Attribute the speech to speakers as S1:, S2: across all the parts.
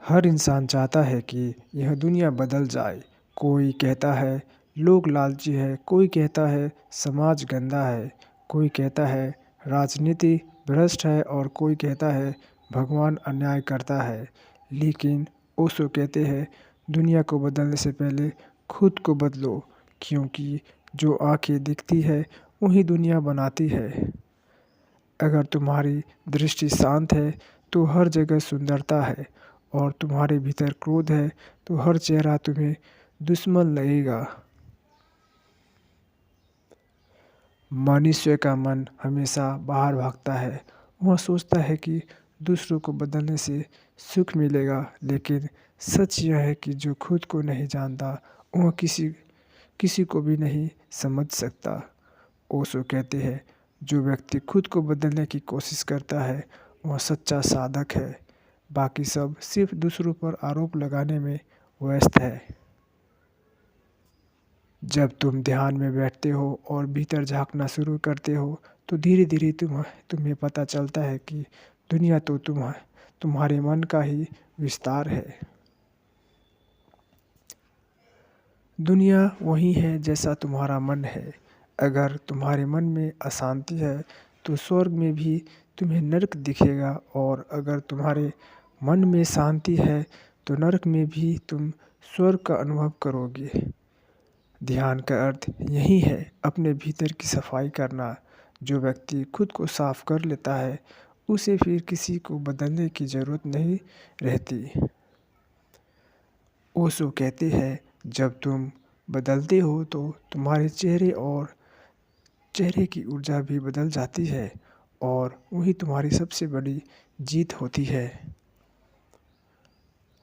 S1: हर इंसान चाहता है कि यह दुनिया बदल जाए। कोई कहता है लोग लालची है, कोई कहता है समाज गंदा है, कोई कहता है राजनीति भ्रष्ट है और कोई कहता है भगवान अन्याय करता है। लेकिन ओशो कहते हैं दुनिया को बदलने से पहले खुद को बदलो, क्योंकि जो आंखें दिखती है वही दुनिया बनाती है। अगर तुम्हारी दृष्टि शांत है तो हर जगह सुंदरता है, और तुम्हारे भीतर क्रोध है तो हर चेहरा तुम्हें दुश्मन लगेगा। मनुष्य का मन हमेशा बाहर भागता है। वह सोचता है कि दूसरों को बदलने से सुख मिलेगा, लेकिन सच यह है कि जो खुद को नहीं जानता वह किसी किसी को भी नहीं समझ सकता। ओशो कहते हैं जो व्यक्ति खुद को बदलने की कोशिश करता है वह सच्चा साधक है। बाकी सब सिर्फ दूसरों पर आरोप लगाने में व्यस्त है। जब तुम ध्यान में बैठते हो और भीतर झांकना शुरू करते हो तो धीरे धीरे तुम्हें पता चलता है कि दुनिया तो तुम्हारे मन का ही विस्तार है। दुनिया वही है जैसा तुम्हारा मन है। अगर तुम्हारे मन में अशांति है तो स्वर्ग में भी तुम्हें नरक दिखेगा, और अगर तुम्हारे मन में शांति है तो नरक में भी तुम स्वर्ग का अनुभव करोगे। ध्यान का अर्थ यही है, अपने भीतर की सफाई करना। जो व्यक्ति खुद को साफ कर लेता है उसे फिर किसी को बदलने की ज़रूरत नहीं रहती। ओशो कहते हैं जब तुम बदलते हो तो तुम्हारे चेहरे और चेहरे की ऊर्जा भी बदल जाती है, और वही तुम्हारी सबसे बड़ी जीत होती है।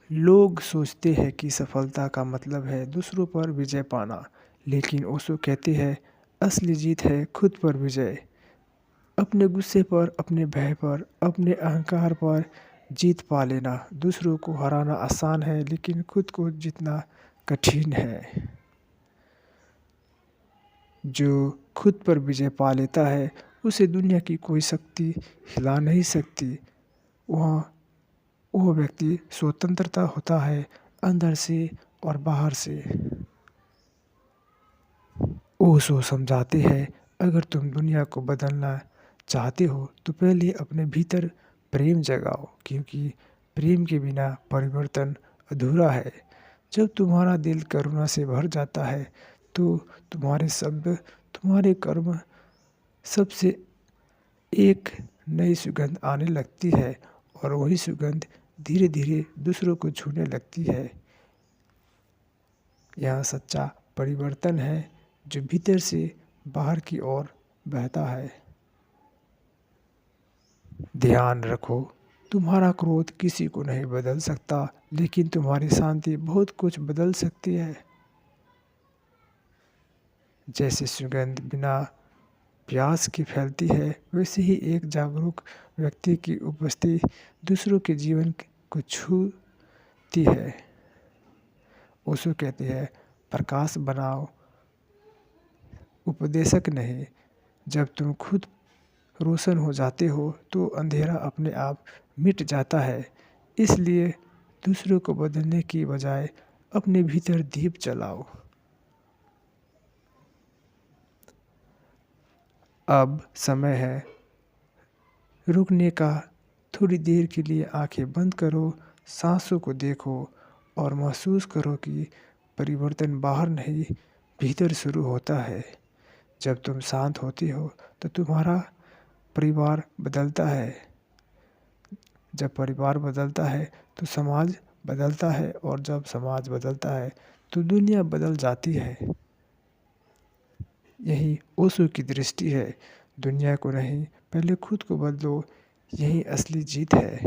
S1: लोग सोचते हैं कि सफलता का मतलब है दूसरों पर विजय पाना, लेकिन ओशो कहते हैं असली जीत है खुद पर विजय। अपने गुस्से पर, अपने भय पर, अपने अहंकार पर जीत पा लेना। दूसरों को हराना आसान है, लेकिन खुद को जीतना कठिन है। जो खुद पर विजय पा लेता है उसे दुनिया की कोई शक्ति हिला नहीं सकती। वह व्यक्ति स्वतंत्रता होता है, अंदर से और बाहर से। ओशो समझाते हैं अगर तुम दुनिया को बदलना चाहते हो तो पहले अपने भीतर प्रेम जगाओ, क्योंकि प्रेम के बिना परिवर्तन अधूरा है। जब तुम्हारा दिल करुणा से भर जाता है तो तुम्हारे शब्द, तुम्हारे कर्म सबसे एक नई सुगंध आने लगती है, और वही सुगंध धीरे धीरे दूसरों को छूने लगती है। यह सच्चा परिवर्तन है जो भीतर से बाहर की ओर बहता है। ध्यान रखो, तुम्हारा क्रोध किसी को नहीं बदल सकता, लेकिन तुम्हारी शांति बहुत कुछ बदल सकती है। जैसे सुगंध बिना प्यास की फैलती है, वैसे ही एक जागरूक व्यक्ति की उपस्थिति दूसरों के जीवन को छूती है। ओशो कहते हैं प्रकाश बनाओ, उपदेशक नहीं। जब तुम खुद रोशन हो जाते हो तो अंधेरा अपने आप मिट जाता है। इसलिए दूसरों को बदलने की बजाय अपने भीतर दीप जलाओ। अब समय है रुकने का। थोड़ी देर के लिए आंखें बंद करो, सांसों को देखो और महसूस करो कि परिवर्तन बाहर नहीं, भीतर शुरू होता है। जब तुम शांत होती हो तो तुम्हारा परिवार बदलता है। जब परिवार बदलता है तो समाज बदलता है, और जब समाज बदलता है तो दुनिया बदल जाती है। यही ओशो की दृष्टि है। दुनिया को नहीं, पहले खुद को बदलो, यही असली जीत है।